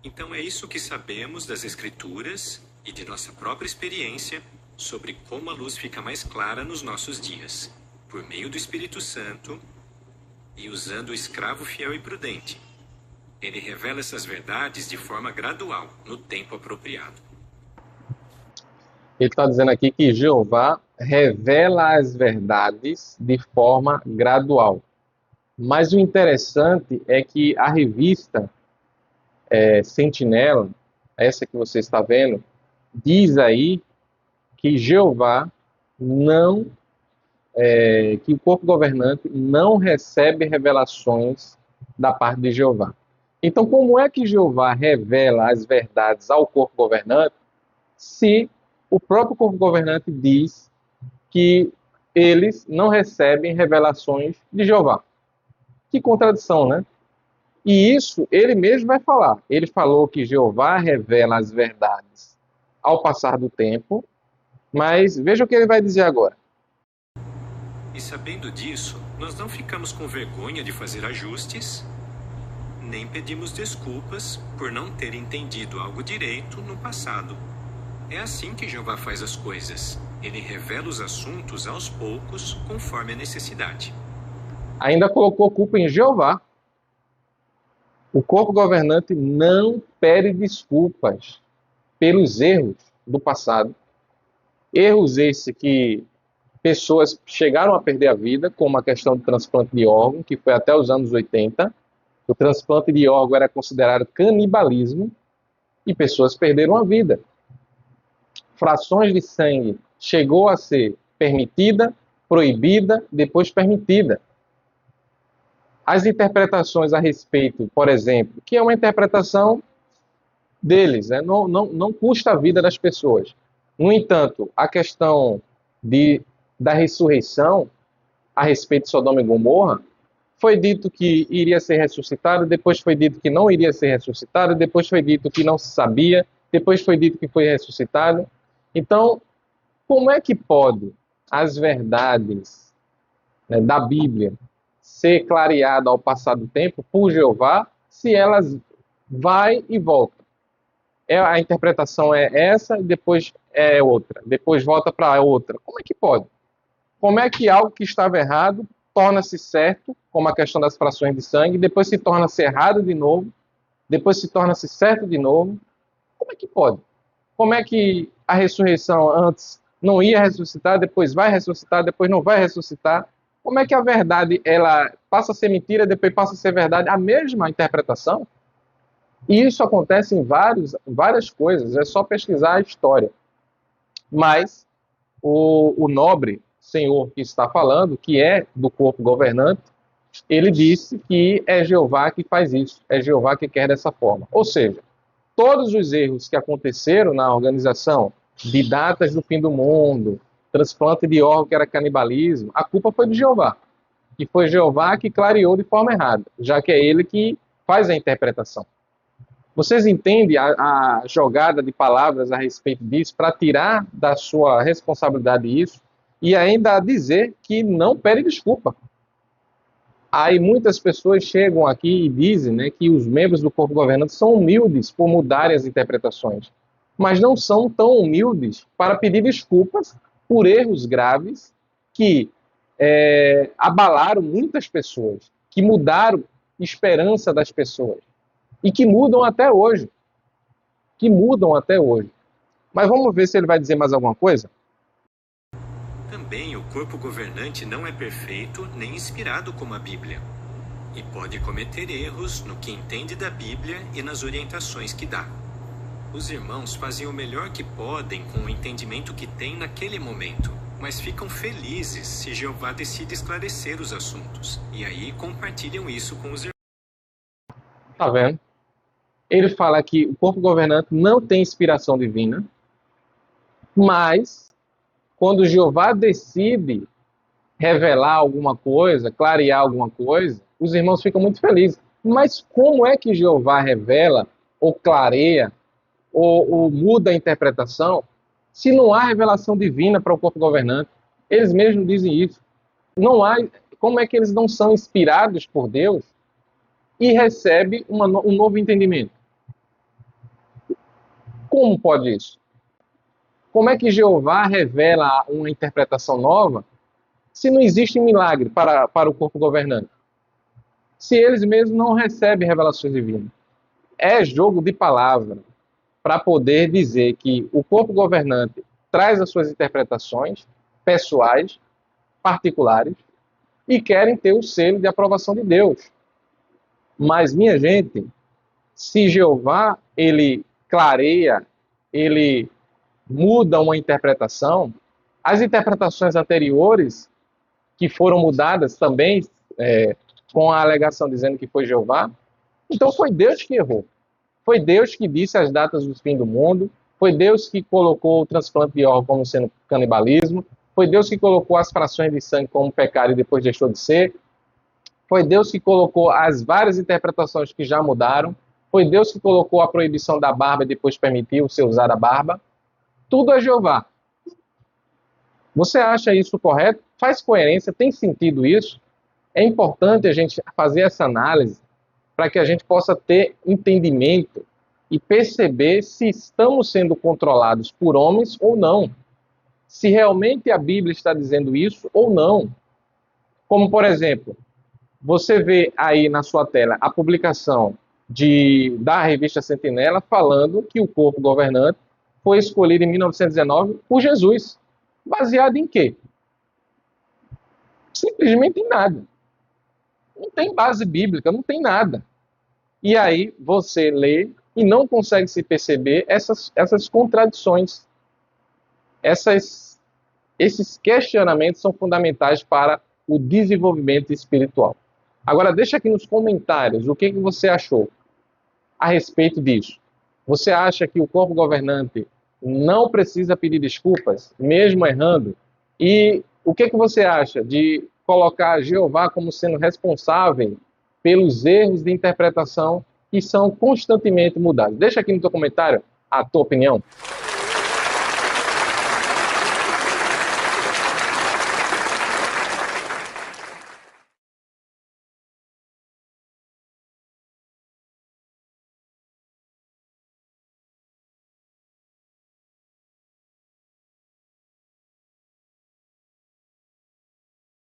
Então é isso que sabemos das Escrituras e de nossa própria experiência sobre como a luz fica mais clara nos nossos dias, por meio do Espírito Santo e usando o escravo fiel e prudente. Ele revela essas verdades de forma gradual, no tempo apropriado. Ele está dizendo aqui que Jeová revela as verdades de forma gradual. Mas o interessante é que a revista Sentinela, essa que você está vendo, diz aí que Jeová não, que o corpo governante não recebe revelações da parte de Jeová. Então, como é que Jeová revela as verdades ao corpo governante se o próprio corpo governante diz que eles não recebem revelações de Jeová? Que contradição, né? E isso ele mesmo vai falar. Ele falou que Jeová revela as verdades ao passar do tempo, mas veja o que ele vai dizer agora. E sabendo disso, nós não ficamos com vergonha de fazer ajustes, nem pedimos desculpas por não ter entendido algo direito no passado. É assim que Jeová faz as coisas. Ele revela os assuntos aos poucos, conforme a necessidade. Ainda colocou culpa em Jeová. O corpo governante não pede desculpas pelos erros do passado. Erros esses que pessoas chegaram a perder a vida, como a questão do transplante de órgão, que foi até os anos 80. O transplante de órgão era considerado canibalismo e pessoas perderam a vida. Frações de sangue chegou a ser permitida, proibida, depois permitida. As interpretações a respeito, por exemplo, que é uma interpretação deles, né? Não custa a vida das pessoas. No entanto, a questão da ressurreição a respeito de Sodoma e Gomorra, foi dito que iria ser ressuscitado, depois foi dito que não iria ser ressuscitado, depois foi dito que não se sabia, depois foi dito que foi ressuscitado. Então, como é que pode as verdades, né, da Bíblia ser clareadas ao passar do tempo por Jeová, se elas vai e volta? A interpretação é essa, depois é outra, depois volta para outra. Como é que pode? Como é que algo que estava errado torna-se certo, como a questão das frações de sangue, depois se torna-se errado de novo, depois se torna-se certo de novo? Como é que pode? Como é que a ressurreição antes não ia ressuscitar, depois vai ressuscitar, depois não vai ressuscitar? Como é que a verdade ela passa a ser mentira, depois passa a ser verdade? A mesma interpretação? E isso acontece em várias coisas, é só pesquisar a história. Mas o nobre senhor que está falando, que é do corpo governante, ele disse que é Jeová que faz isso, é Jeová que quer dessa forma. Ou seja, todos os erros que aconteceram na organização de datas do fim do mundo, transplante de órgão que era canibalismo, a culpa foi de Jeová. E foi Jeová que clareou de forma errada, já que é ele que faz a interpretação. Vocês entendem a jogada de palavras a respeito disso para tirar da sua responsabilidade isso e ainda dizer que não pede desculpa? Aí muitas pessoas chegam aqui e dizem, né, que os membros do corpo governante são humildes por mudarem as interpretações, mas não são tão humildes para pedir desculpas por erros graves que abalaram muitas pessoas, que mudaram a esperança das pessoas. E que mudam até hoje. Que mudam até hoje. Mas vamos ver se ele vai dizer mais alguma coisa? Também o corpo governante não é perfeito nem inspirado como a Bíblia. E pode cometer erros no que entende da Bíblia e nas orientações que dá. Os irmãos fazem o melhor que podem com o entendimento que têm naquele momento, mas ficam felizes se Jeová decide esclarecer os assuntos. E aí compartilham isso com os irmãos. Tá vendo? Ele fala que o corpo governante não tem inspiração divina, mas quando Jeová decide revelar alguma coisa, clarear alguma coisa, os irmãos ficam muito felizes. Mas como é que Jeová revela, ou clareia, ou muda a interpretação, se não há revelação divina para o corpo governante? Eles mesmos dizem isso. Não há. Como é que eles não são inspirados por Deus e recebem um novo entendimento? Como pode isso? Como é que Jeová revela uma interpretação nova se não existe milagre para o corpo governante? Se eles mesmos não recebem revelações divinas? É jogo de palavra para poder dizer que o corpo governante traz as suas interpretações pessoais, particulares, e querem ter o selo de aprovação de Deus. Mas, minha gente, se Jeová, ele clareia, ele muda uma interpretação, as interpretações anteriores, que foram mudadas também, com a alegação dizendo que foi Jeová, então foi Deus que errou. Foi Deus que disse as datas do fim do mundo, foi Deus que colocou o transplante de órgão como sendo canibalismo, foi Deus que colocou as frações de sangue como pecado e depois deixou de ser, foi Deus que colocou as várias interpretações que já mudaram, foi Deus que colocou a proibição da barba e depois permitiu você usar a barba. Tudo é Jeová. Você acha isso correto? Faz coerência? Tem sentido isso? É importante a gente fazer essa análise para que a gente possa ter entendimento e perceber se estamos sendo controlados por homens ou não. Se realmente a Bíblia está dizendo isso ou não. Como, por exemplo, você vê aí na sua tela a publicação da revista Sentinela falando que o corpo governante foi escolhido em 1919 por Jesus. Baseado em quê? Simplesmente em nada. Não tem base bíblica, não tem nada. E aí você lê e não consegue se perceber essas contradições. Esses questionamentos são fundamentais para o desenvolvimento espiritual. Agora, deixa aqui nos comentários o que você achou a respeito disso. Você acha que o corpo governante não precisa pedir desculpas, mesmo errando? E o que você acha de colocar Jeová como sendo responsável pelos erros de interpretação que são constantemente mudados? Deixa aqui no teu comentário a tua opinião.